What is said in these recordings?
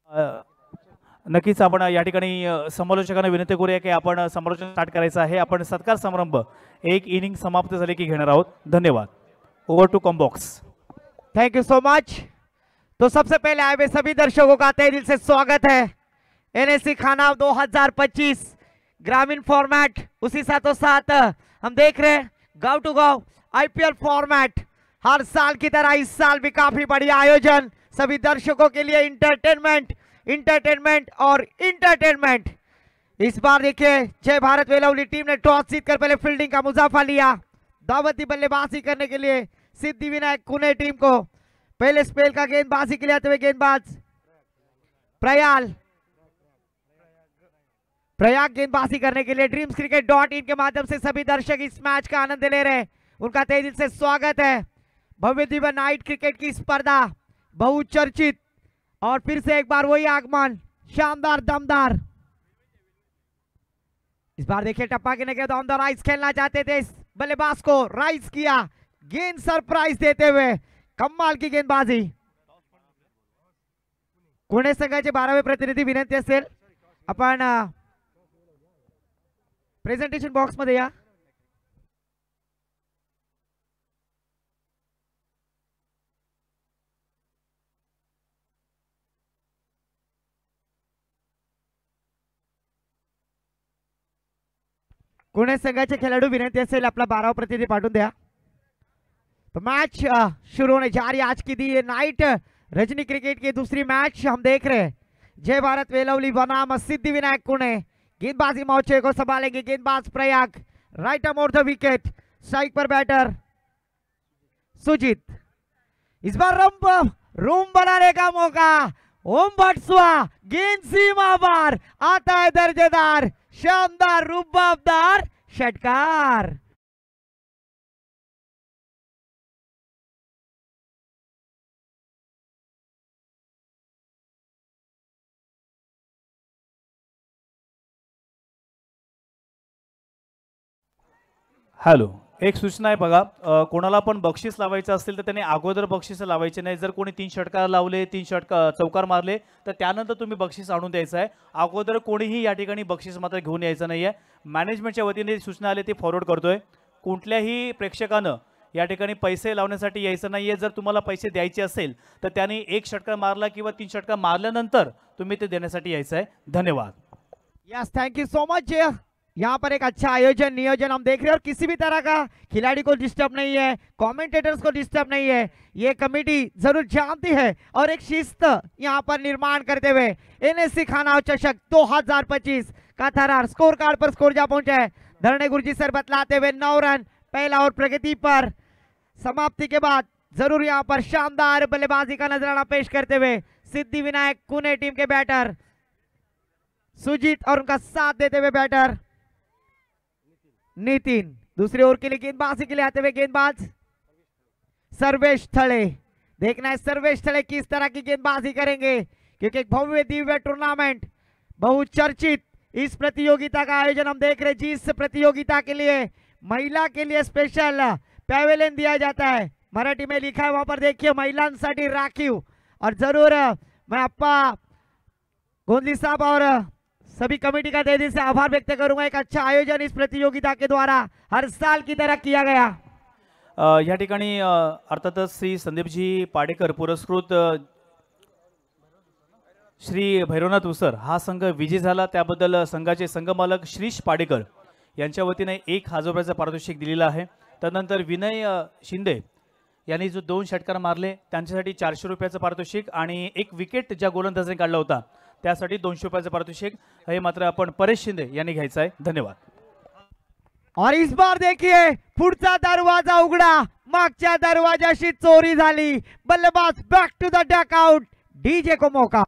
नक्कीच आपण या ठिकाणी समालोचकांना विनंती करूया की आपण समालोचन स्टार्ट करायचं आहे। आपण सत्कार समारंभ एक इनिंग समाप्त झाले की घेणार आहोत। धन्यवाद। ओवर टू कॉम्बॉक्स। Thank you so much. तो सबसे पहले आए हुए सभी दर्शकों का तहे दिल से स्वागत है एनएससी खानाव 2025 ग्रामीण फॉर्मेट। उसी साथों साथ हम देख रहे हैं गांव टू गांव आईपीएल फॉर्मेट। हर साल की तरह इस साल भी काफी बढ़िया आयोजन, सभी दर्शकों के लिए इंटरटेनमेंट इंटरटेनमेंट और इंटरटेनमेंट। इस बार देखिए जय भारत वेलवली टीम ने टॉस जीतकर पहले फील्डिंग का मुजाफा लिया। दावती बल्लेबाजी करने के लिए सिद्धिविनायक कुने टीम को पहले स्पेल का गेंदबाजी के लिए आते हुए गेंदबाज प्रयाग गेंदबाजी करने के लिए dreamscricket.in के माध्यम से सभी दर्शक इस मैच का आनंद ले रहे हैं। उनका तहे दिल से स्वागत है। भव्य दिव्य नाइट क्रिकेट की स्पर्धा, बहुचर्चित और फिर से एक बार वही आगमन, शानदार दमदार। इस बार देखिए टप्पा गिरने के ऑन द राइज खेलना चाहते थे, इस बल्लेबाज को राइज किया, गेंद सरप्राइज देते हुए कमाल की गेंदबाजी। पुणे संघाचे 12वे प्रतिनिधी विनंती असेल आपण प्रेझेंटेशन बॉक्स मध्ये या। पुणे संघाचे खिलाड़ी विनंती असेल अपना 12वां प्रतिनिधि पाठवून द्या। तो मैच शुरू होने जा रही है आज की दी ये नाइट रजनी क्रिकेट की दूसरी मैच हम देख रहे हैं। जय भारत वेलवली बनाम सिद्धिविनायक कुने। गेंदबाजी मौके को संभालेंगे गेंदबाज Prayag, right arm over the wicket, strike पर बैटर सुजीत। इस बार रूम बनाने का मौका, ओम भटसुआ, गेंद सीमा पार, आता है दर्जेदार शानदार रुबाबदार षटकार। हॅलो, एक सूचना आहे बघा, कोणाला पण बक्षीस लावायचं असेल तर त्याने अगोदर बक्षीस लावायचे नाही। जर कोणी 3 षटकार लावले, 3 षटकार चौकार मारले तर त्यानंतर तुम्ही बक्षीस आणून द्यायचं आहे। अगोदर कोणीही या ठिकाणी बक्षीस मात्र घेऊन यायचं नाहीये। मॅनेजमेंटच्या वतीने सूचना आली ती फॉरवर्ड करतोय। कुठल्याही प्रेक्षकानं या ठिकाणी पैसे लावण्यासाठी यायचं नाहीये। जर तुम्हाला पैसे द्यायचे असेल तर त्याने 1 षटकार मारला किंवा 3 षटकार मारल्यानंतर तुम्ही ते देण्यासाठी यायचं आहे। धन्यवाद। Yes, thank you so much. यहाँ पर एक अच्छा आयोजन नियोजन हम देख रहे हैं और किसी भी तरह का खिलाड़ी को डिस्टर्ब नहीं है, कमेंटेटर्स को डिस्टर्ब नहीं है। ये कमेटी जरूर जानती है और एक शिस्त यहाँ पर निर्माण करते हुए एनएससी खानाव चषक 2025 का थरार स्कोर कार्ड पर स्कोर जा पहुंचा है। धरणे गुरुजी सर बतलाते हुए 9 रन पहला और प्रगति पर। समाप्ति के बाद जरूर यहाँ पर शानदार बल्लेबाजी का नजराना पेश करते हुए सिद्धिविनायक कुने टीम के बैटर सुजीत और उनका साथ देते हुए बैटर नितिन। दूसरी ओर के लिए गेंदबाजी के लिए आते हुए गेंदबाज सर्वेश थड़े। देखना है सर्वेश थड़े किस तरह की गेंदबाजी करेंगे, क्योंकि एक भव्य दिव्य टूर्नामेंट, बहुचर्चित इस प्रतियोगिता का आयोजन हम देख रहे हैं। जिस प्रतियोगिता के लिए महिला के लिए स्पेशल पैवेलियन दिया जाता है, मराठी में लिखा है वहां पर देखिए महिलांसाठी राखीव। और जरूर मैं अप्पा गोंदली साहब और सभी कमेटी का तहे दिल से आभार व्यक्त करूंगा। एक अच्छा आयोजन इस प्रतियोगिता के द्वारा हर साल की तरह किया गया। या ठिकाणी अर्थातच श्री संदीपजी पाडेकर पुरस्कृत श्री भैरवनाथ उसर हा संघ विजयी झाला। त्याबद्दल संघाचे संघमालक श्रीश पाडेकर यांच्या वतीने 1000 रुपयाचं पारितोषिक दिलेलं आहे। त्यानंतर विनय शिंदे यांनी जो 2 षटकार मारले त्यांच्यासाठी 400 रुपयाचं पारितोषिक आणि 1 विकेट ज्या गोलंदाजाने काढला होता त्यासाठी 200 रुपयाचं पारितोषिक हे मात्र आपण परेश शिंदे यांनी घ्यायचं आहे। धन्यवाद। और इस बार देखिए पुढचा दरवाजा उघडा, मागच्या दरवाजाशी चोरी झाली। बल्लेबाज back to the dugout, DJ को मौका।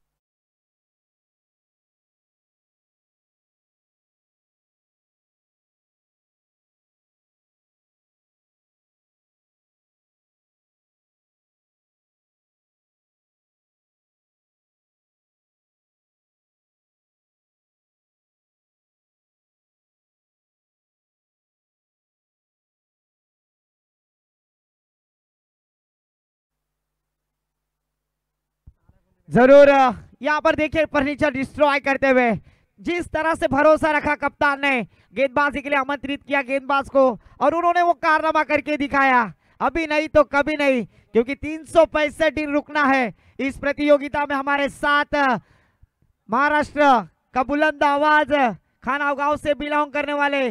जरूर यहाँ पर देखिए फर्नीचर डिस्ट्रॉय करते हुए, जिस तरह से भरोसा रखा कप्तान ने गेंदबाजी के लिए आमंत्रित किया गेंदबाज को, और उन्होंने वो कारनामा करके दिखाया। अभी नहीं तो कभी नहीं, क्योंकि 365 दिन रुकना है इस प्रतियोगिता में। हमारे साथ महाराष्ट्र का बुलंद आवाज खानाव गांव से बिलोंग करने वाले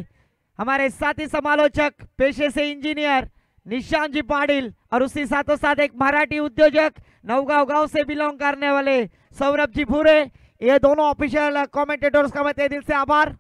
हमारे साथी समालोचक, पेशे से इंजीनियर निशांत जी पाटिल, और उसी साथों साथ एक मराठी उद्योजक नवगांव गांव से बिलोंग करने वाले सौरभ जी भूरे। ये दोनों ऑफिशियल कमेंटेटर्स का मैं तहे दिल से आभार।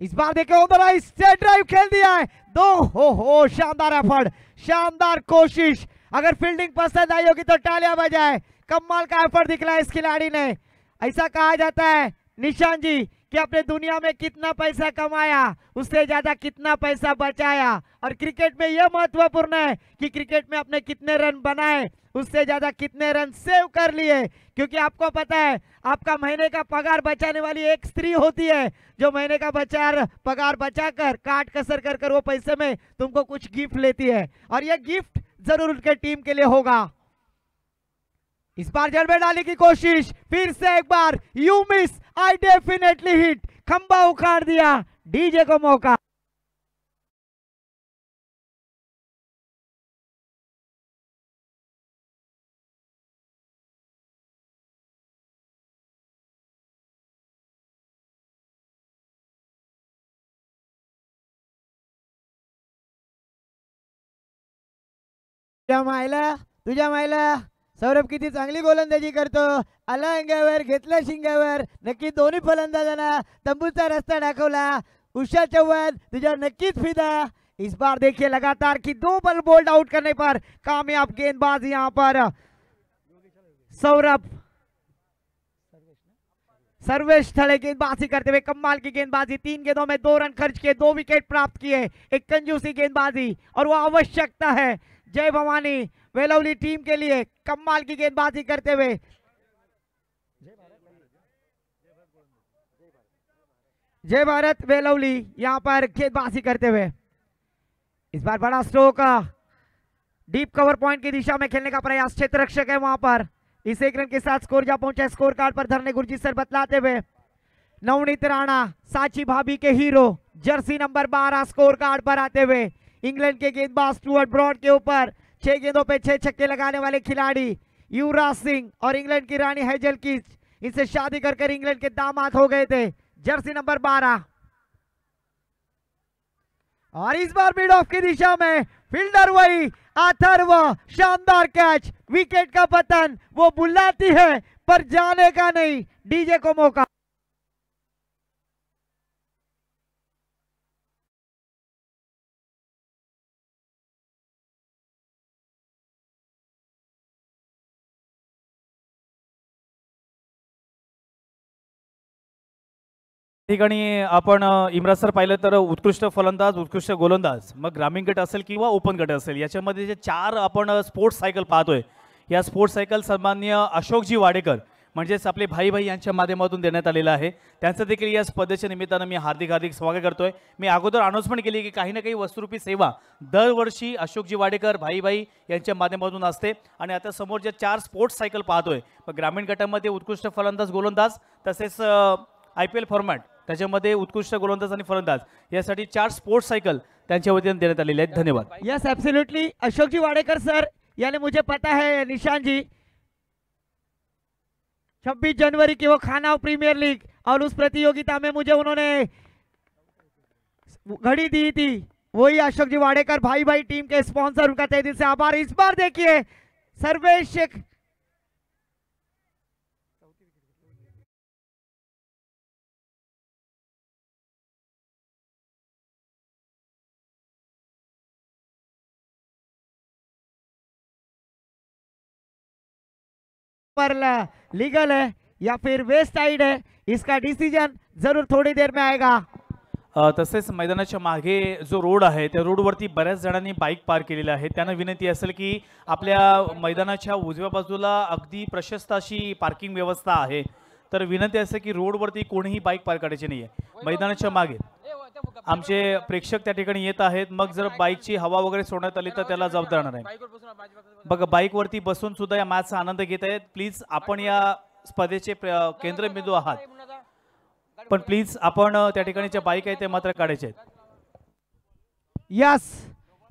इस बार देखिए ओवर स्ट्रेट ड्राइव खेल दिया है, दो हो शानदार एफर्ट, शानदार कोशिश। अगर फील्डिंग पसंद आई होगी तो तालियां बजाए, कमाल का एफर्ट दिखला इस खिलाड़ी ने। ऐसा कहा जाता है निशांत जी कि अपने दुनिया में कितना पैसा कमाया उससे ज्यादा कितना पैसा बचाया, और क्रिकेट में यह महत्वपूर्ण है कि क्रिकेट में आपने कितने रन बनाए उससे ज्यादा कितने रन सेव कर लिए। क्योंकि आपको पता है आपका महीने का पगार बचाने वाली एक स्त्री होती है जो महीने का पगार बचाकर काट कसर कर कर वो पैसे में तुमको कुछ गिफ्ट लेती है, और यह गिफ्ट जरूर उनके टीम के लिए होगा। इस बार जड़ में डालने की कोशिश, फिर से एक बार, you miss I definitely hit, खंबा उखाड़ दिया, डीजे को मौका। तुझ्या मायला सौरभ किती चांगली गोलंदाजी करतो, आला अंगावर, घेतला शिंगावर, नक्की दोन्ही फलंदाजांना तंबूचा रस्ता दाखवला। उषा चौहान तुझा नक्कीच फिदा। इस बार देखिए लगातार कि 2 बॉल बोल्ड आउट करने पर कामयाब गेंदबाज यहाँ पर सौरभ सर्वेश थड़े गेंदबाजी करते हुए कमाल की गेंदबाजी, 3 गेंदों में 2 रन खर्च किए, 2 विकेट प्राप्त किए, एक कंजूसी गेंदबाजी, और वो आवश्यकता है जय भवानी वेलवली टीम के लिए। कमाल की गेंदबाजी करते हुए जय भारत वेलवली यहां पर गेंदबाजी करते हुए। इस बार बड़ा स्ट्रोक डीप कवर पॉइंट की दिशा में खेलने का प्रयास, क्षेत्र रक्षक है वहां पर। इस 1 रन के साथ स्कोर जा पहुंचा स्कोर कार्ड पर धरने गुरजीत सर बतलाते हुए। नवनीत राणा साची भाभी के hero, jersey number 12 score card पर आते हुए। इंग्लैंड के गेंदबाज स्टुअर्ट ब्रॉड के ऊपर 6 गेंदों पे 6 छक्के लगाने वाले खिलाड़ी युवराज सिंह और इंग्लैंड की रानी हेजल कीच, इनसे शादी कर इंग्लैंड के दामाद हो गए थे, जर्सी नंबर 12। और इस बार मिड ऑफ की दिशा में फील्डर वही अथर्व, शानदार कैच, विकेट का पतन, वो बुलाती है पर जाने का नहीं, डीजे को मौका। ठिकाणी आपण इम्रान सर पाहिलं तर उत्कृष्ट फलंदाज, उत्कृष्ट गोलंदाज, मग ग्रामीण गट असेल किंवा ओपन गट असेल, याच्यामध्ये जे 4 आपण स्पोर्ट्स सायकल पाहतोय, या स्पोर्ट्स सायकल सन्माननीय अशोकजी वाडेकर म्हणजेच आपले भाई यांच्या माध्यमातून देण्यात आलेलं आहे। त्यांचं देखील या स्पर्धेच्या निमित्तानं मी हार्दिक स्वागत करतोय। मी अगोदर अनाउन्समेंट केली की काही ना काही वस्तुरूपी सेवा दरवर्षी अशोकजी वाडेकर भाई यांच्या माध्यमातून असते, आणि आता समोर जे 4 स्पोर्ट्स सायकल पाहतोय, ग्रामीण गटामध्ये उत्कृष्ट फलंदाज, गोलंदाज, तसेच IPL फॉर्मॅट, त्याच्यामध्ये उत्कृष्ट गोलंदाज आणि फलंदाज, यासाठी 4 स्पोर्ट्स सायकल त्यांच्या वतीने देण्यात आलेले आहेत। धन्यवाद। यस एब्सोल्युटली अशोक जी वाडेकर सर, यानी मुझे पता है निशान जी 26 जनवरी की वो खानाव प्रीमियर लीग और उस प्रतियोगिता में मुझे उन्होंने घड़ी दी थी, वही अशोक जी वाडेकर भाई टीम के स्पॉन्सर, उनका तहे दिल से आभार। इस बार देखिए सर्वेश पर लीगल है या फिर वेस्ट साइड है, इसका डिसीजन जरूर थोड़ी देर में आएगा। तसेच मैदानाच्या मागे जो रोड आहे त्या रोडवरती बऱ्याच जणांनी बाईक पार्क केलेला आहे। त्यांना विनंती असेल की आपल्या मैदानाच्या उजव्या बाजूला अगदी प्रशस्त अशी पार्किंग व्यवस्था आहे, तर विनंती असेल की रोडवरती कोणीही बाईक पार्क करायची नाहीये। मैदानाच्या मागे आमचे प्रेक्षक त्या ठिकाणी येत आहेत, मग जर बाईकची हवा वगैरे सोडण्यात आली तर त्याला जबाबदार राहणार आहे। बघा बाईक वरती बसून सुद्धा या मॅचचा आनंद घेत आहेत। प्लीज आपण या स्पर्धेचे केंद्रबिंदू आहात, पण प्लीज आपण त्या ठिकाणीच्या बाईक आहे ते मात्र काढायचे आहेत. यस,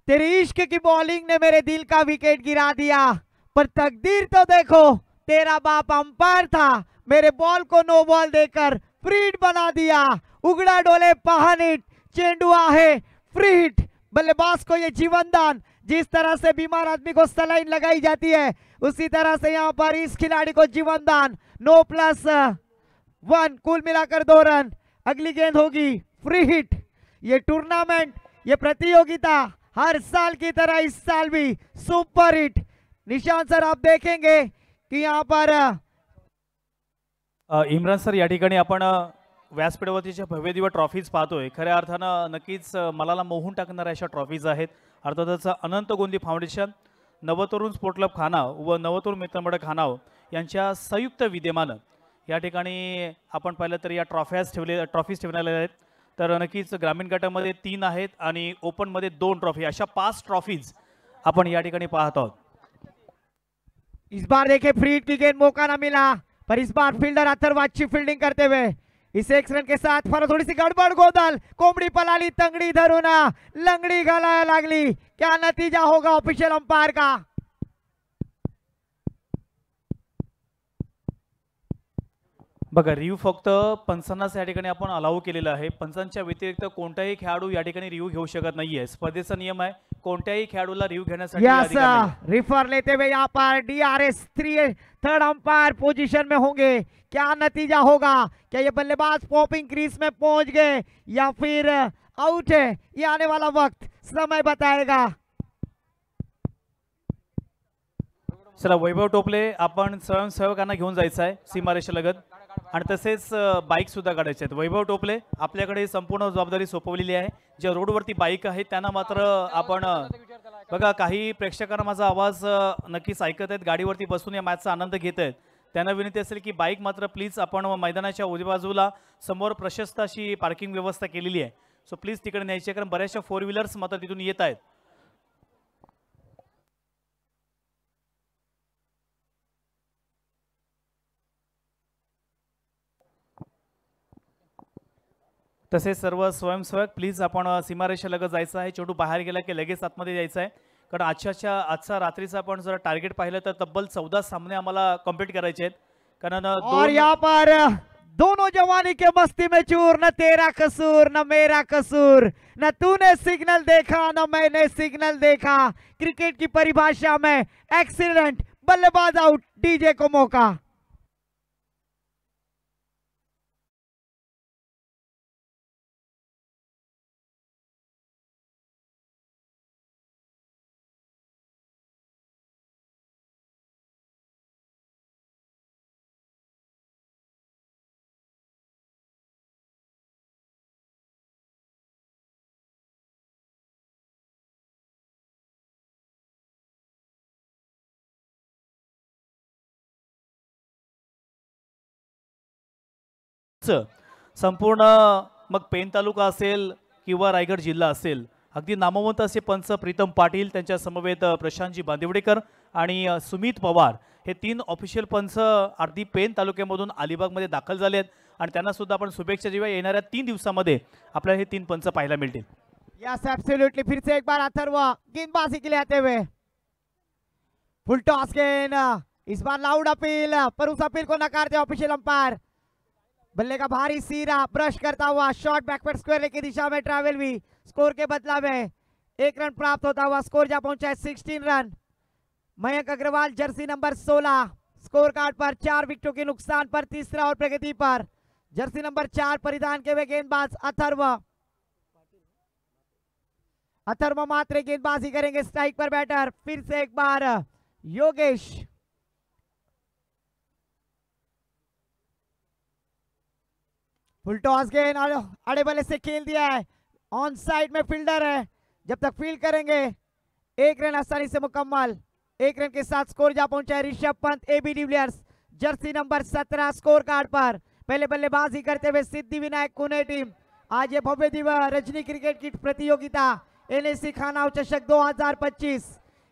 तेरी इश्क की बॉलिंग ने मेरे दिल का विकेट गिरा दिया, पर तकदीर तो देखो, तेरा बाप अंपायर था, मेरे बॉल को नो बॉल देकर फ्री हिट बना दिया. उगड़ा डोले पहानिट, चेंडू आहे फ्री हिट. बल्लेबाज को ये जीवन दान, जिस तरह से बीमार आदमी को सलाइन लगाई जाती है, उसी तरह से यहाँ पर इस खिलाड़ी को जीवन दान. 9+1, कुल मिलाकर 2 रन. अगली गेंद होगी फ्री हिट. ये टूर्नामेंट, ये प्रतियोगिता हर साल की तरह इस साल भी सुपर हिट. निशांत सर, आप देखेंगे कि यहाँ पर इम्रान सर, या ठिकाणी आपण व्यासपीठावरतीच्या भव्य दिव्य ट्रॉफीज पाहतोय. खऱ्या अर्थानं नक्कीच मनाला मोहून टाकणाऱ्या अशा ट्रॉफीज आहेत. अर्थातच अनंत गोंदी फाउंडेशन, नवतरुण स्पोर्ट क्लब खानाव व नवतरुण मित्रमंडळ खानाव यांच्या संयुक्त विद्यमानं या ठिकाणी आपण पाहिलं तर या ट्रॉफीज ठेवलेल्या आहेत. तर नक्कीच ग्रामीण गटामध्ये 3 आहेत आणि ओपनमध्ये 2 ट्रॉफी, अशा 5 ट्रॉफीज आपण या ठिकाणी पाहत आहोत. इस बार देखिए फ्री हिट की गेंद मौका ना मिला, पर इस बार फील्डर अथर्व अच्छी फील्डिंग करते हुए इस 1 रन के साथ फरक. थोड़ी सी गड़बड़ गोदल, कोंबडी पलाली, तंगड़ी धरून लंगड़ी घालायला लागली. क्या नतीजा होगा ऑफिशियल अंपायर का? बघा, रिव्ह्यू फक्त पंचांनाच या ठिकाणी आपण अलाउ केलेलं आहे. पंचांच्या व्यतिरिक्त कोणताही खेळाडू या ठिकाणी रिव्ह्यू घेऊ शकत नाहीये. स्पर्धेचा नियम आहे, कोणत्याही खेळाडूला रिव्ह्यू घेण्यासाठी अधिकार नाही. रिफर लेते हुए यहाँ पर DRS 3 थर्ड अंपायर पोजीशन में होंगे. क्या नतीजा होगा? क्या ये बल्लेबाज पॉपिंग क्रीज में पहुंच गए या फिर आउट है? ये आने वाला वक्त समय बताएगा. चला, वैभव टोपले, आपण स्वयंसेवकांना घेऊन जायचं आहे सीमारेषेलगत आणि तसेच बाईक सुद्धा काढायचे आहेत. वैभव टोपले, आपल्याकडे संपूर्ण जबाबदारी सोपवलेली आहे. ज्या रोडवरती बाईक आहेत त्यांना मात्र आपण बघा, काही प्रेक्षकांना माझा आवाज नक्कीच ऐकत आहेत, गाडीवरती बसून या मॅचचा आनंद घेत आहेत. त्यांना विनंती असेल की बाईक मात्र प्लीज आपण मैदानाच्या उजव्या बाजूला समोर प्रशस्त अशी पार्किंग व्यवस्था केलेली आहे, सो प्लीज तिकडे न्यायची, कारण बऱ्याचशा 4 व्हीलर्स मात्र तिथून येत आहेत. तसेच सर्व स्वयंसेवक प्लीज आपण सीमारेषेलगत जायचं आहे. चेंडू बाहेर गेला की लगेच आतमध्ये जायचं आहे, कारण आजचा रात्रीचा आपण जर टार्गेट पाहिलं तर तब्बल 14 सामने आम्हाला कंप्लीट करायचे आहेत. कारण और यहाँ पर दोनों जवानी के मस्ती में चूर, न तेरा कसूर न मेरा कसूर, न तूने सिग्नल देखा न मैंने सिग्नल देखा. क्रिकेट की परिभाषा में एक्सीडेंट, बल्लेबाज आउट, डीजे को मौका. संपूर्ण मग पेन तालुका असेल किंवा रायगड जिल्हा असेल, अगदी नामवंत असे पंच प्रीतम पाटील, त्यांच्या समवेत प्रशांतजी बांदिवडेकर आणि सुमित पवार, हे 3 ऑफिशियल पंच अगदी पेन तालुक्यामधून अलिबागमध्ये दाखल झाले आहेत आणि त्यांना सुद्धा आपण शुभेच्छा देऊया. येणाऱ्या 3 दिवसामध्ये आपल्याला हे 3 पंच पाहायला मिळतील. Yes, absolutely. फिर से एक बार अथर्व गेंदबाजी के लिए आते हुए फुल टॉस गेंद. इस बार लाउड अपील, पर उस अपील को नकारते ऑफिशियल अंपायर. बल्ले का भारी सीरा ब्रश करता हुआ शॉट बैकवर्ड स्क्वायर की दिशा में ट्रैवल भी. स्कोर के बदला में 1 रन प्राप्त होता हुआ स्कोर जा पहुंचा है 16 run. Mayank Agarwal jersey number 16, score card पर 4 विकेटों के नुकसान पर तीसरा और प्रगति पर. जर्सी नंबर 4 परिधान के हुए गेंदबाज अथर्व मात्र गेंदबाजी करेंगे. स्ट्राइक पर बैटर फिर से एक बार योगेश. फुल टॉस गेंद अड़े बल्ले से खेल दिया है. ऑन साइड में फील्डर है, जब तक फील्ड करेंगे 1 रन आसानी से मुकम्मल. 1 रन के साथ स्कोर जा पहुंचा है Rishabh Pant, AB de Villiers jersey number 17 score card पर. पहले बल्लेबाजी करते हुए सिद्धि विनायक कुने टीम. आज ये भव्य दिव्य रजनी क्रिकेट की प्रतियोगिता NSC खानाव चषक 2025,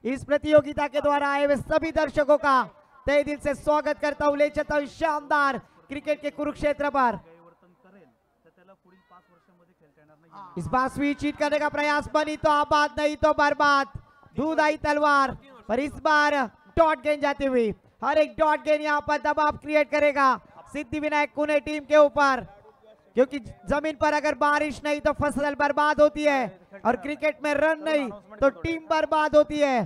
इस प्रतियोगिता के द्वारा आए हुए सभी दर्शकों का तहे दिल से स्वागत करता हूँ, ले चलता हूँ शानदार क्रिकेट के कुरुक्षेत्र पर। इस बार स्वीट चीट करने का प्रयास, बनी तो आबाद नहीं तो बर्बाद, दूध आई तलवार। पर इस बार डॉट गेंद जाती हुई, हर एक डॉट गेंद यहाँ पर दबाव क्रिएट करेगा सिद्धिविनायक कुने टीम के ऊपर, क्योंकि जमीन पर अगर बारिश नहीं तो फसल बर्बाद होती है और क्रिकेट में रन नहीं तो टीम बर्बाद होती है।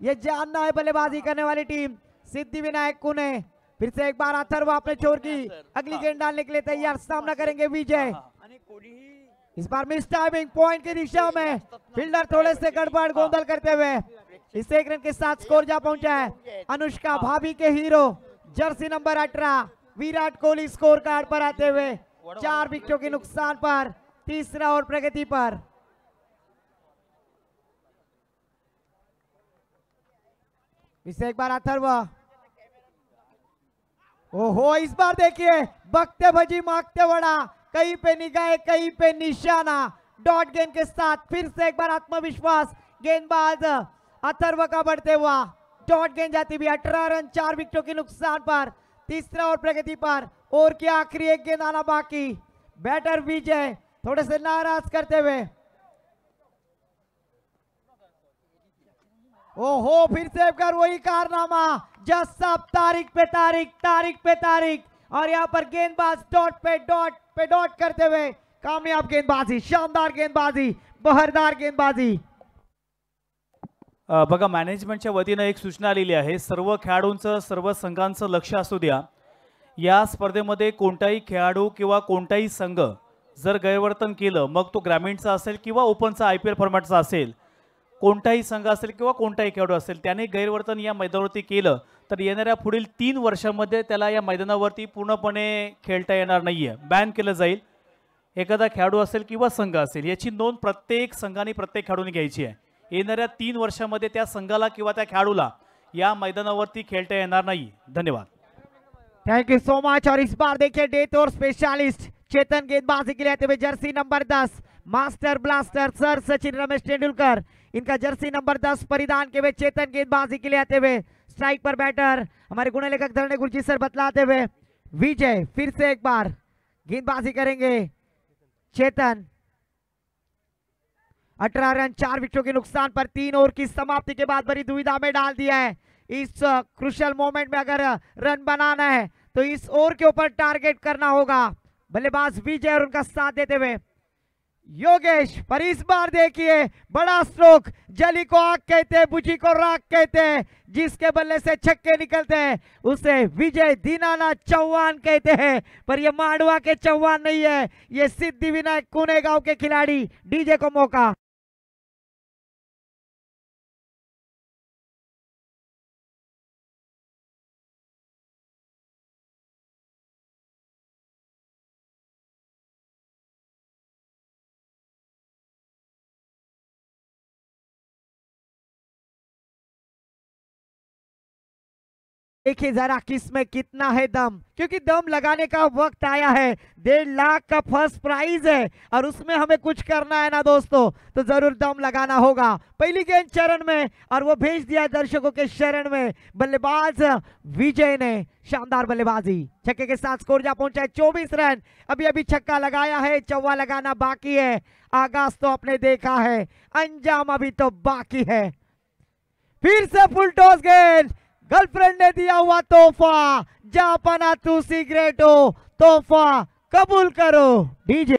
ये जानना है बल्लेबाजी करने वाली टीम सिद्धिविनायक कुने। फिर से एक बार अथर्व अपने छोर की अगली गेंद डालने के लिए तैयार, सामना करेंगे विजय। इस बार मिस टाइमिंग पॉइंट की दिशा में, फील्डर थोड़े से गड़बड़ गोंधल करते हुए इस 1 रन के साथ स्कोर जा पहुंचा है। अनुष्का भाभी के hero jersey number 18 Virat Kohli score card पर आते हुए 4 विकेटों के नुकसान पर तीसरा ओवर प्रगति पर। इसे एक बार अथर्व, ओहो इस बार देखिए बकते भजी मांगते वड़ा, कहीं पे निगाह कहीं पे निशाना, डॉट गेंद के साथ फिर से एक बार आत्मविश्वास गेंदबाज अथर्व का बढ़ते हुआ, डॉट गेंद जाती भी 18 रन 4 विकेटों के नुकसान पर तीसरा ओवर प्रगति पर। और क्या आखिरी एक गेंद आना बाकी, बैटर विजय थोड़े से नाराज करते हुए, ओहो फिर से एक बार वही कारनामा, जज साहब तारीख पे तारीख, और यहाँ पर गेंदबाज डॉट पे डॉट करते हुए कामयाब गेंदबाजी, शानदार गेंदबाजी, बहरदार गेंदबाजी। बघा मॅनेजमेंटच्या वतीनं एक सूचना आलेली आहे, सर्व खेळाडूंचं सर्व संघांचं लक्ष असू द्या, या स्पर्धेमध्ये कोणताही खेळाडू किंवा कोणताही संघ जर गैरवर्तन केलं, मग तो ग्रामीणचा असेल किंवा ओपनचा IPL फॉर्मॅटचा असेल, कोणताही संघ असेल किंवा कोणताही खेळाडू असेल, त्याने गैरवर्तन या मैदानावरती केलं तर येणाऱ्या पुढील 3 वर्षांमध्ये त्याला या मैदानावरती पूर्णपणे खेळता येणार नाहीये, बॅन केलं जाईल। एखादा खेळाडू असेल किंवा संघ असेल याची नोंद प्रत्येक संघाने प्रत्येक खेळाडूने घ्यायची आहे। येणाऱ्या 3 वर्षांमध्ये त्या संघाला किंवा त्या खेळाडूला या मैदानावरती खेळता येणार नाही। धन्यवाद, थैंक यू सो मच। और इस बार देखिए डेथ और स्पेशलिस्ट चेतन गेंदबाजी के लिए आते हुए Jersey number 10 master blaster sir Sachin Ramesh Tendulkar, इनका जर्सी नंबर 10 परिधान के हुए चेतन गेंदबाजी के लिए आते हुए स्ट्राइक पर बैटर हमारे गुण लेखक धरणे गुरजीत सर बतलाते हुए विजय। फिर से एक बार गेंदबाजी करेंगे चेतन, 18 रन 4 विकेटों के नुकसान पर 3 ओवर की समाप्ति के बाद बड़ी दुविधा में डाल दिया है। इस क्रुशियल मोमेंट में अगर रन बनाना है तो इस ओवर के ऊपर टारगेट करना होगा। बल्लेबाज विजय और उनका साथ देते हुए योगेश, पर इस बार देखिए बड़ा स्ट्रोक, जली को आग कहते हैं, बुझी को राख कहते हैं, जिसके बल्ले से छक्के निकलते हैं उसे विजय दीनानाथ चौहान कहते हैं। पर ये मांडवा के चौहान नहीं है, ये सिद्धिविनायक कुने गांव के खिलाड़ी। डीजे को मौका, देखिए जरा किसमें कितना है दम, क्योंकि दम लगाने का वक्त आया है। 1.5 लाख का फर्स्ट प्राइज है और उसमें हमें कुछ करना है ना दोस्तों, तो जरूर दम लगाना होगा। पहली गेंद चरण में और वो भेज दिया दर्शकों के शरण में। बल्लेबाज विजय ने शानदार बल्लेबाजी, छक्के के साथ स्कोर जा पहुंचा है 24 रन। अभी अभी छक्का लगाया है, चौवा लगाना बाकी है। आगाज तो आपने देखा है, अंजाम अभी तो बाकी है। फिर से फुल टॉस गेंद, गर्लफ्रेंड ने दिया हुआ तोहफा, जापाना तू सिगरेट हो, तोहफा कबूल करो। डीजे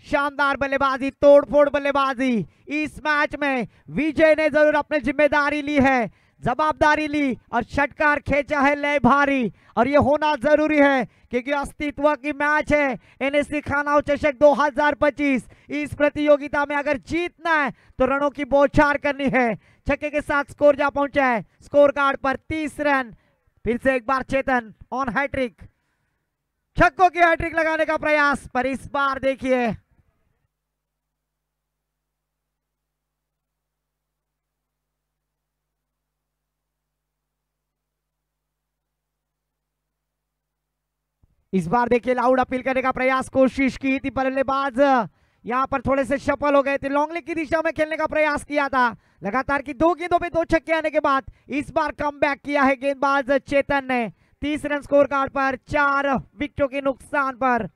शानदार बल्लेबाजी, तोड़फोड़ बल्लेबाजी। इस मैच में विजय ने जरूर अपनी जिम्मेदारी ली है, जवाबदारी ली और षटकार खींचा है लय भारी। और ये होना जरूरी है क्योंकि अस्तित्व की मैच है, NSC खानाव चषक 2025। इस प्रतियोगिता में अगर जीतना है तो रनों की बौछार करनी है। छक्के के साथ स्कोर जा पहुंचा है, स्कोर कार्ड पर 30 रन। फिर से एक बार चेतन ऑन हैट्रिक। छक्कों की हैट्रिक लगाने का प्रयास, पर इस बार देखिए लाउड अपील करने का प्रयास कोशिश की थी, बल्लेबाज यहां पर थोड़े से सफल हो गए थे। लॉन्ग लेग की दिशा में खेलने का प्रयास किया था, लगातार की 2 गेंदों पे 2 छक्के आने के बाद इस बार कमबैक किया है गेंदबाज चेतन ने। 30 रन स्कोर कार्ड पर, 4 विकेटों के नुकसान पर।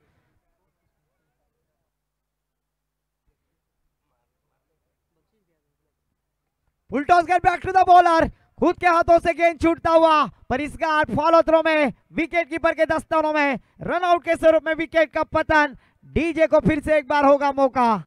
Full toss get back to the bowler, खुद के हाथों से गेंद छूटता हुआ, पर इस बार फॉलो थ्रो में विकेट कीपर के दस्तानों में रन आउट के स्वरूप में विकेट का पतन। डीजे को फिर से एक बार होगा मौका।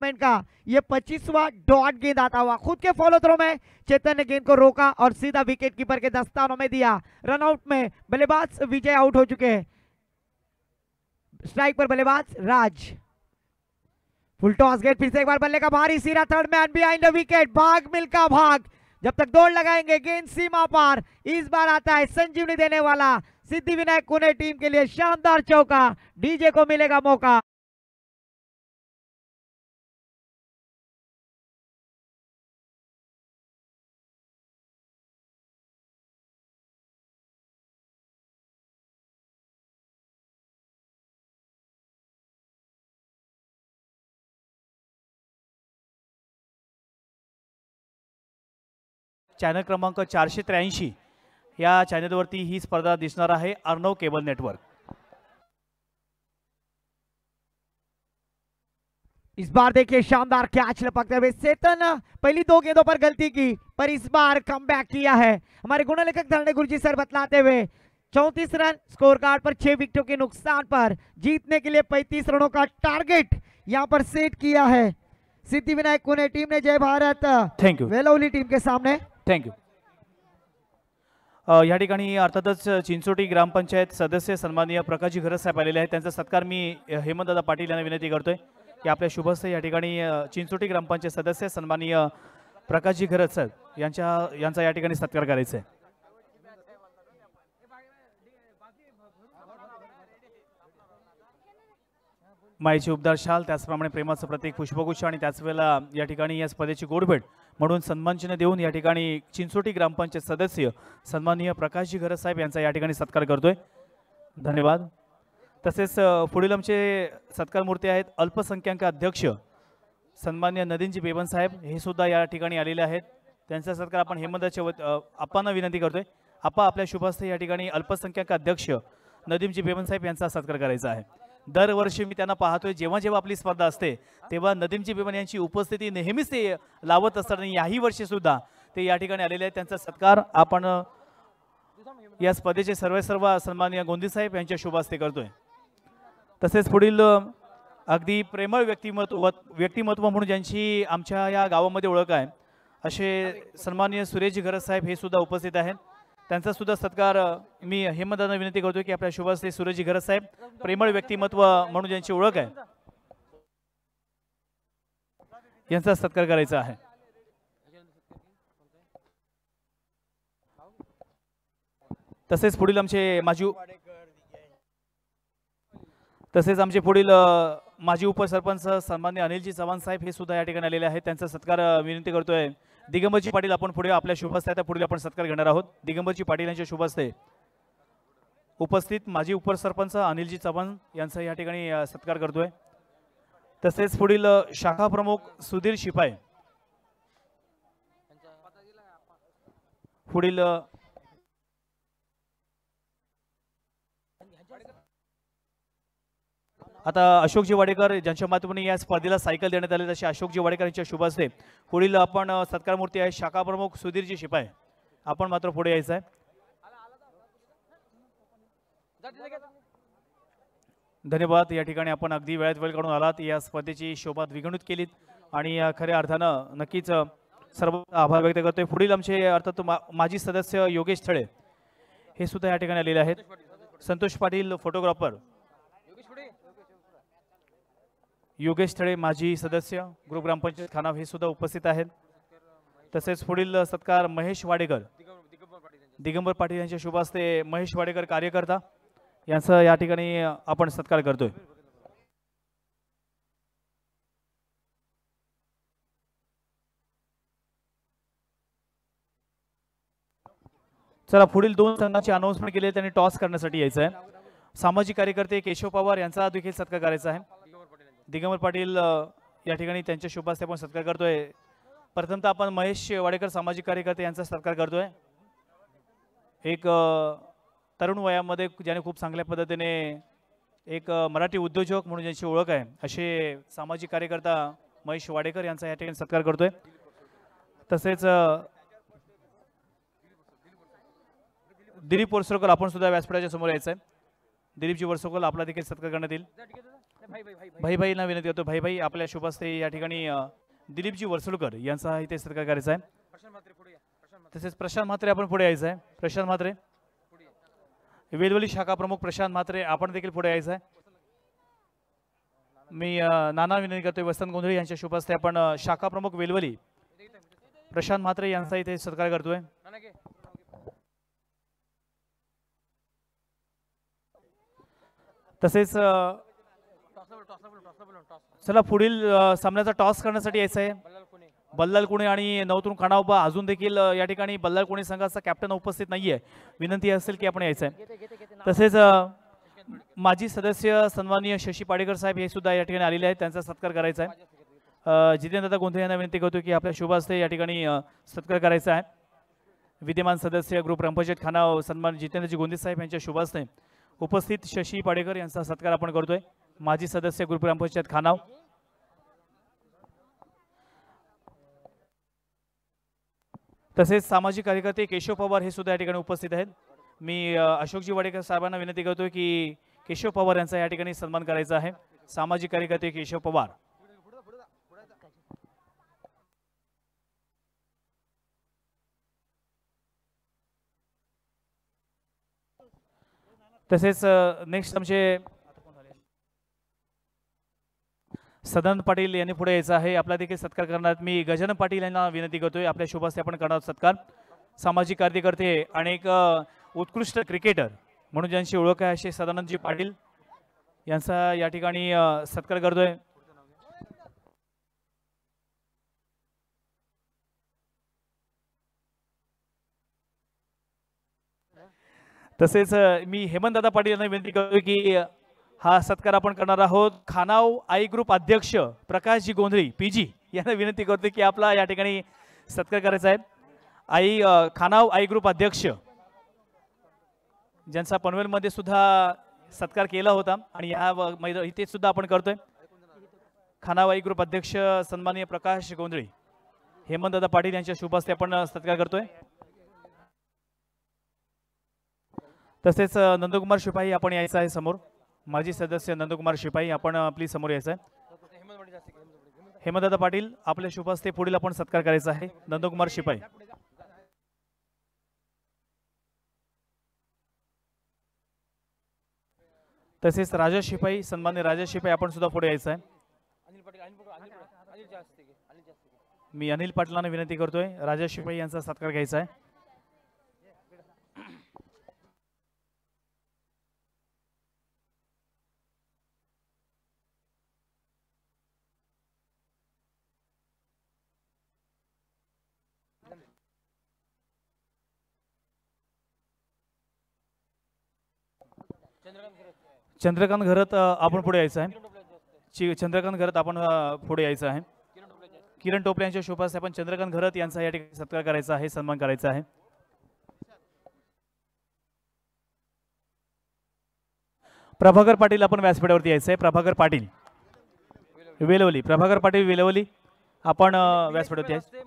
का ये 25वां डॉट गेंद आता हुआ, खुद के फॉलो थ्रो में चेतन ने गेंद को रोका और सीधा विकेट कीपर के दस्तानों में दिया। रनआउट में बल्लेबाज विजय आउट हो चुके हैं। स्ट्राइक पर बल्लेबाज राज। फुल टॉस गेट, फिर से एक बार बल्ले का भारी सिरा, third man behind the wicket, भाग मिल्खा भाग। जब तक दौड़ लगाएंगे गेंद सीमा पार। इस बार आता है संजीवनी देने वाला सिद्धिविनायक पुणे टीम के लिए शानदार चौका। डीजे को मिलेगा मौका। चॅनल क्रमांक 483 या चॅनलवरती ही स्पर्धा दिसणार आहे, अर्णव केबल नेटवर्क। इस बार देखिए शानदार कैच लपकते हुए चेतन, पहली 2 गेंदों पर गलती की, पर इस बार कमबैक किया है। हमारे गुणलेखक धरणे गुरुजी सर बतलाते हुए 34 रन स्कोर कार्ड पर, 6 विकेटों के नुकसान पर जीतने के लिए 35 रनों का टारगेट यहां पर सेट किया है सिद्धिविनायक पुणे टीम ने। जय भारत। थैंक यू वेलवली टीम के सामने। थँक्यू। या ठिकाणी अर्थातच चिंचोटी ग्रामपंचायत सदस्य सन्माननीय प्रकाशजी घरत साहेब आलेले आहेत, त्यांचा सत्कार मी हेमंतदादा पाटील यांना विनंती करतोय की आपल्या शुभहस्ते या ठिकाणी चिंचोटी ग्रामपंचायत सदस्य सन्माननीय प्रकाशजी घरत साहेब यांचा या ठिकाणी सत्कार करायचा आहे। मायेची उबदार शाल, त्याचप्रमाणे प्रेमाचं प्रतीक पुष्पगुच्छ आणि त्याच वेळेला या ठिकाणी या स्पर्धेची गोडभेट म्हणून सन्मानचिन्ह देऊन या ठिकाणी चिंचोटी ग्रामपंचायत सदस्य सन्माननीय प्रकाशजी घरत साहेब यांचा या ठिकाणी सत्कार करतोय। धन्यवाद। तसेच पुढील आमचे सत्कार मूर्ती आहेत अल्पसंख्याक अध्यक्ष सन्माननीय नदीनजी बेबन साहेब, हे सुद्धा या ठिकाणी आलेले आहेत। त्यांचा सत्कार आपण हेमंतच्या आप्पांना विनंती करतोय। आप्पा, आपल्या शुभहस्ते या ठिकाणी अल्पसंख्याक अध्यक्ष नदीमजी बेबन साहेब यांचा सत्कार करायचा आहे। दरवर्षी मी त्यांना पाहतोय, जेव्हा जेव्हा आपली स्पर्धा असते तेव्हा नदीमजी बेबन यांची उपस्थिती नेहमीच ते लावत असतात आणि याही वर्षी सुद्धा ते या ठिकाणी आलेले आहेत। त्यांचा सत्कार आपण या स्पर्धेचे सर्व सन्माननीय गोंदी साहेब यांच्या शुभहस्ते करतोय। तसेच पुढील अगदी प्रेमळ व्यक्तिमत्व म्हणून ज्यांची आमच्या या गावामध्ये ओळख आहे असे सन्माननीय सुरेशजी घरत साहेब हे सुद्धा उपस्थित आहेत। त्यांचा सुद्धा सत्कार मी हेमंतदादा विनंती करतोय की आपल्या शुभहस्ते सुरेशजी घरत साहेब, प्रेमळ व्यक्तिमत्व म्हणून ज्यांची ओळख आहे यांचा सत्कार करायचा आहे। तसेच पुढील आमचे माजी उपसरपंच सन्माननीय अनिलजी चव्हाण साहेब हे सुद्धा या ठिकाणी आलेले आहेत। त्यांचा सत्कार विनंती करतोय दिगंबरजी पाटील, आपण पुढे आपल्या शुभहस्ते आता पुढील आपण सत्कार घेणार आहोत। दिगंबरजी पाटील यांच्या शुभहस्ते उपस्थित माजी उपसरपंच अनिलजी चव्हाण यांचा या ठिकाणी सत्कार करतोय। तसेच पुढील शाखा प्रमुख सुधीर शिपाई, पुढील आता अशोकजी वाडेकर ज्यांच्या माध्यमातून या स्पर्धेला सायकल देण्यात आले, तसे अशोकजी वाडेकर यांच्या शुभ हस्ते पुढील आपण सत्कार मूर्ती आहे शाखा प्रमुख सुधीरजी शिपाई, आपण मात्र पुढे यायचं आहे। धन्यवाद. या ठिकाणी आपण अगदी वेळेत वेळ काढून आलात, या स्पर्धेची शोभा द्विगुणित केलीत आणि खऱ्या अर्थानं नक्कीच सर्व आभार व्यक्त करतोय. पुढील आमचे अर्थात माजी सदस्य योगेश थळे हे सुद्धा या ठिकाणी आलेले आहेत. संतोष पाटील फोटोग्राफर, योगेश थळे माजी सदस्य ग्रुप ग्रामपंचायत खानाव हे सुद्धा उपस्थित आहेत. तसेच पुढील सत्कार महेश वाडेकर, दिगंबर पाटील यांच्या शुभ हस्ते महेश वाडेकर कार्यकर्ता यांचा या ठिकाणी आपण सत्कार करतोय. चला, पुढील 2 संघांची अनाउन्समेंट केली आहे, त्यांनी टॉस करण्यासाठी यायचं आहे. सामाजिक कार्यकर्ते केशव पवार यांचा देखील सत्कार करायचा आहे. दिगंबर पाटील या ठिकाणी त्यांच्या शुभ हस्ते आपण सत्कार करतोय. प्रथमतः आपण महेश वाडेकर सामाजिक कार्यकर्ते यांचा सत्कार करतोय. एक तरुण वयामध्ये ज्याने खूप चांगल्या पद्धतीने एक मराठी उद्योजक म्हणून ज्यांची ओळख आहे असे सामाजिक कार्यकर्ता महेश वाडेकर यांचा या ठिकाणी सत्कार करतोय. तसेच दिलीप वर्सोकर आपण सुद्धा व्यासपीठाच्या समोर यायचं आहे. दिलीपजी वर्सोकर आपला देखील सत्कार करण्यात येईल. भाईभाईंना विनंती करतो, भाईभाई आपल्या शुभ हस्ते या ठिकाणी दिलीपजी वर्सोकर यांचा इथे सत्कार करायचा आहे. तसेच प्रशांत म्हात्रे आपण पुढे यायचं आहे. प्रशांत म्हात्रे, वेलवली शाखा प्रमुख प्रशांत म्हात्रे आपण देखील पुढे यायचं आहे. मी नाना विनंती करतोय, वसंत गोंधळे यांच्या शुभ हस्ते आपण शाखा प्रमुख वेलवली प्रशांत म्हात्रे यांचा इथे सत्कार करतोय. तसेच चला, पुढील सामन्याचा टॉस करण्यासाठी यायचं आहे. बल्लाल कुणे आणि नवतरुण खानावबा अजून देखील या ठिकाणी बल्लाल कुणे संघाचा कॅप्टन उपस्थित नाहीये. विनंती असेल की आपण यायचं आहे. तसेच माजी सदस्य सन्माननीय शशी पाडेकर साहेब हे सुद्धा या ठिकाणी आलेले आहेत, त्यांचा सत्कार करायचा आहे. जितेंद्र गोंधळे यांना विनंती करतो की आपल्या शुभ हस्ते या ठिकाणी सत्कार करायचा आहे. विद्यमान सदस्य ग्रुप ग्रामपंचायत खानाव सन्मान जितेंद्रजी गोंधळे साहेब यांच्या शुभ हस्ते उपस्थित शशी पाडेकर यांचा सत्कार आपण करतोय. माजी सदस्य ग्रुप ग्रामपंचायत खानाव. तसेच सामाजिक कार्यकर्ते केशव पवार हे सुद्धा या ठिकाणी उपस्थित आहेत. मी अशोकजी वाडेकर साहेबांना विनंती करतो की केशव पवार यांचा या ठिकाणी सन्मान करायचा आहे. सामाजिक कार्यकर्ते केशव पवार. तसेच नेक्स्ट आमचे सदानंद पाटील यांनी पुढे यायचं आहे. आपला देखील सत्कार करणार. मी गजानन पाटील यांना विनंती करतोय, आपल्या शुभ हस्ते आपण करणार सत्कार. सामाजिक कार्यकर्ते आणि एक उत्कृष्ट क्रिकेटर म्हणून ज्यांची ओळख आहे असे सदानंदजी पाटील यांचा या ठिकाणी सत्कार करतोय. तसेच मी हेमंतदादा पाटील यांना विनंती करतोय की हा सत्कार आपण करणार आहोत. खानाव आई ग्रुप अध्यक्ष प्रकाशजी गोंधळी पीजी यांना विनंती करतो की आपला या ठिकाणी सत्कार करायचा आहे. खानाव आई ग्रुप अध्यक्ष ज्यांचा पनवेलमध्ये सुद्धा सत्कार केला होता आणि या इथे सुद्धा आपण करतोय. खानाव आई ग्रुप अध्यक्ष सन्माननीय प्रकाश गोंधळी हेमंतदादा पाटील यांच्या शुभ हस्ते आपण सत्कार करतोय. तसेच नंदकुमार शिपाई आपण यायचं आहे समोर. माजी सदस्य नंदकुमार शिपाई आपण प्लीज समोर यायचं आहे. हेमंतदादा पाटील आपल्या शुभ हस्ते पुढील आपण सत्कार करायचा आहे. नंदकुमार शिपाई. तसेच राजा शिपाई सन्मान्य राजा शिपाई आपण सुद्धा पुढे यायचं आहे. मी अनिल पाटलांना विनंती करतोय राजा शिपाई यांचा सत्कार घ्यायचा आहे. चंद्रकांत घरत आपण पुढे यायचं आहे. चंद्रकांत घरत आपण पुढे यायचं आहे. किरण टोपले यांच्या शुभ हस्ते आपण चंद्रकांत घरत यांचा या ठिकाणी सत्कार करायचा आहे, सन्मान करायचा आहे. प्रभाकर पाटील आपण व्यासपीठावरती यायचं आहे. प्रभाकर पाटील वेलवली. प्रभाकर पाटील वेलवली आपण व्यासपीठावरती यायचं.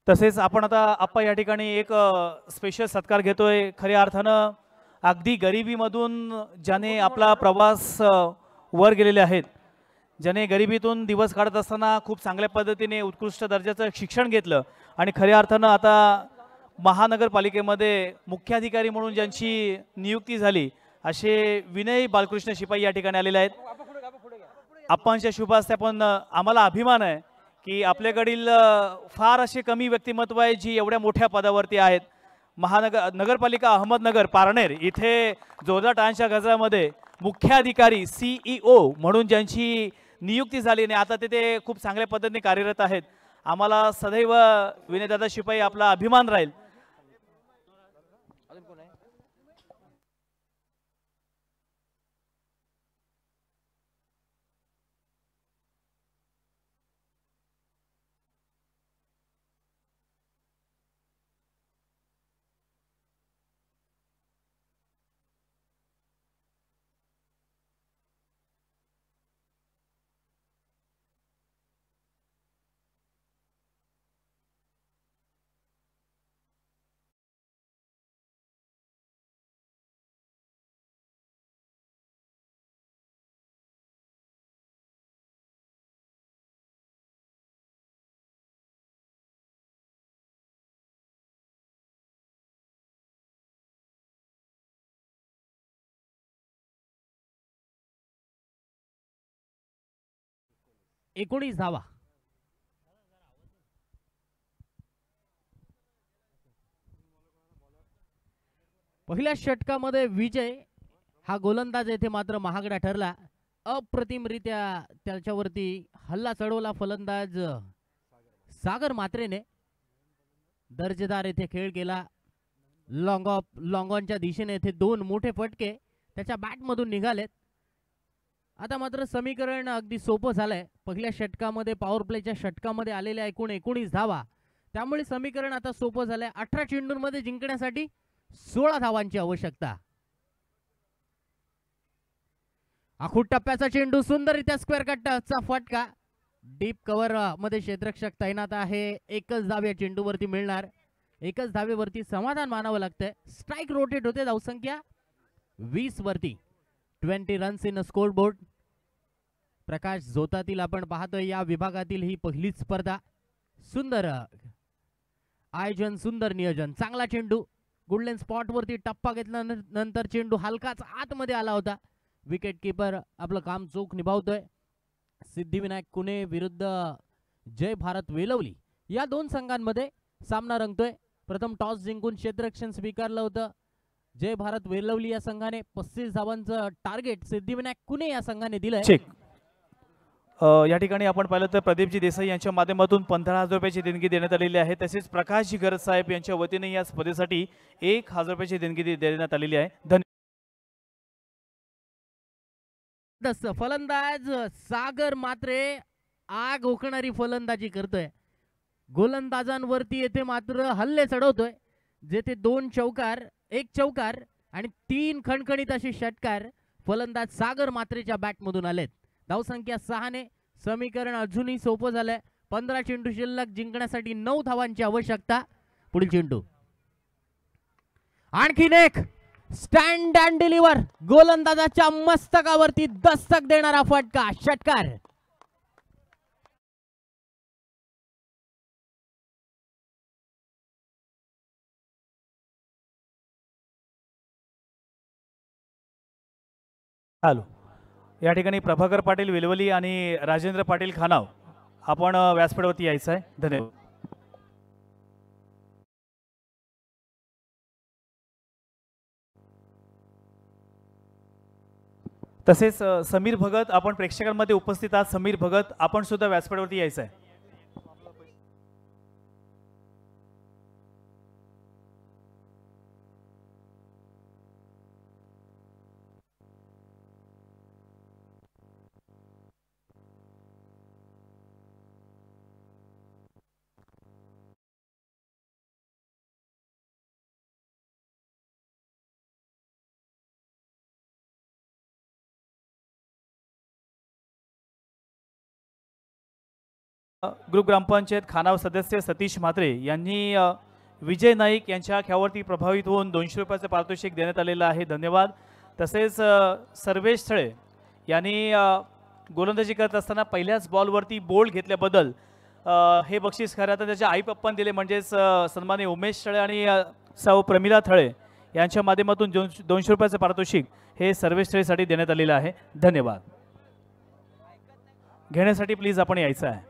तसेच आपण आता आप्पा या ठिकाणी एक स्पेशल सत्कार घेतोय. खऱ्या अर्थानं अगदी गरिबीमधून ज्याने आपला प्रवास वर गेलेले आहेत, ज्याने गरिबीतून दिवस काढत असताना खूप चांगल्या पद्धतीने उत्कृष्ट दर्जाचं शिक्षण घेतलं आणि खऱ्या अर्थानं आता महानगरपालिकेमध्ये मुख्याधिकारी म्हणून ज्यांची नियुक्ती झाली, असे विनय बालकृष्ण शिपाई या ठिकाणी आलेले आहेत. आप्पांच्या शुभ हस्ते पण आम्हाला अभिमान आहे की आपल्याकडील फार असे कमी व्यक्तिमत्व आहे जी एवढ्या मोठ्या पदावरती आहेत. नगरपालिका अहमदनगर पारनेर इथे जोरदार टाळ्यांच्या गजरामध्ये मुख्याधिकारी CEO म्हणून ज्यांची नियुक्ती झाली आणि आता ते खूप चांगल्या पद्धतीने कार्यरत आहेत. आम्हाला सदैव विनयदादा शिपाई आपला अभिमान राहील. एकोणीस धावा. पहिल्या षटकामध्ये विजय हा गोलंदाज येथे मात्र महागडा ठरला. अप्रतिमरित्या त्याच्यावरती हल्ला चढवला फलंदाज सागर मात्रेने. दर्जेदार येथे खेळ केला. लॉंग ऑनच्या दिशेने येथे दोन मोठे फटके त्याच्या बॅटमधून निघालेत. आता मात्र समीकरण अगदी सोपं झालंय. पहिल्या षटकामध्ये पॉवर प्लेच्या षटकामध्ये आलेल्या एकूण 19 धावा, त्यामुळे समीकरण आता सोपं झालंय. 18 चेंडूंमध्ये जिंकण्यासाठी 16 धावांची आवश्यकता. आखूड टप्प्याचा चेंडू सुंदररित्या स्क्वेअर कटचा फटका. डीप कव्हर मध्ये क्षेत्ररक्षक तैनात आहे. एकच धाव या चेंडूवरती मिळणार. एकच धावेवरती समाधान मानावं लागतंय. स्ट्राइक रोटेट होते. धावसंख्या 20 वरती. 20 रन्स इन स्कोर बोर्ड. प्रकाश जोतातील आपण पाहतोय या विभागातील ही पहिलीच स्पर्धा. सुंदर आयोजन, सुंदर नियोजन. चांगला चेंडू गुडलेन स्पॉट वरती टप्पा घेतल्यानंतर चेंडू हलकाच आतमध्ये आला होता. विकेट कीपर आपलं काम चोख निभावतोय. सिद्धिविनायक कुणे विरुद्ध जय भारत वेलवली या दोन संघांमध्ये सामना रंगतोय. प्रथम टॉस जिंकून क्षेत्ररक्षण स्वीकारलं होतं जय भारत वेलवली या संघाने. 35 धावांचं टार्गेट सिद्धिविनायक कुणे या संघाने दिलंय. या ठिकाणी आपण पाहिलं तर प्रदीपजी देसाई यांच्या माध्यमातून 15,000 रुपयाची देणगी देण्यात आलेली आहे. तसेच प्रकाशजी गरज साहेब यांच्या वतीने या स्पर्धेसाठी 1,000 रुपयाची देणगी देण्यात आलेली आहे. धन्यवाद. फलंदाज सागर मात्रे आग ओकणारी फलंदाजी करतोय. गोलंदाजांवरती येथे मात्र हल्ले चढवतोय. जेथे 2 चौकार, 1 चौकार आणि 3 खणखणीत असे षटकार फलंदाज सागर मात्रेच्या बॅटमधून आलेत. धावसंख्या 6 ने समीकरण अजूनही सोपं झालंय. 15 चेंडू शिल्लक, जिंकण्यासाठी 9 धावांची आवश्यकता. पुढील चेंडू आणखीन एक स्टँड अँड डिलिव्हर. गोलंदाजाच्या मस्तकावरती दस्तक देणारा फटका, षटकार. हॅलो, या ठिकाणी प्रभाकर पाटील वेलवली आणि राजेंद्र पाटील खानाव आपण व्यासपीठावरती यायचं आहे. धन्यवाद. तसेच समीर भगत आपण प्रेक्षकांमध्ये उपस्थित आहात. समीर भगत आपण सुद्धा व्यासपीठावरती यायचं आहे. ग्रुप ग्रामपंचायत खानाव सदस्य सतीश म्हात्रे यांनी विजय नाईक यांच्या खेळावरती प्रभावित होऊन 200 रुपयाचं पारितोषिक देण्यात आलेलं आहे, धन्यवाद. तसेच सर्वेश थळे यांनी गोलंदाजी करत असताना पहिल्याच बॉलवरती बोल्ड घेतल्याबद्दल हे बक्षीस खरं तर त्याच्या आई पप्पांनी दिले, म्हणजेच सन्माननीय उमेश थळे आणि सौ प्रमिला थळे यांच्या माध्यमातून 200 रुपयाचं पारितोषिक हे सर्वेश थळेसाठी देण्यात आलेलं आहे, धन्यवाद. घेण्यासाठी प्लीज आपण यायचं आहे.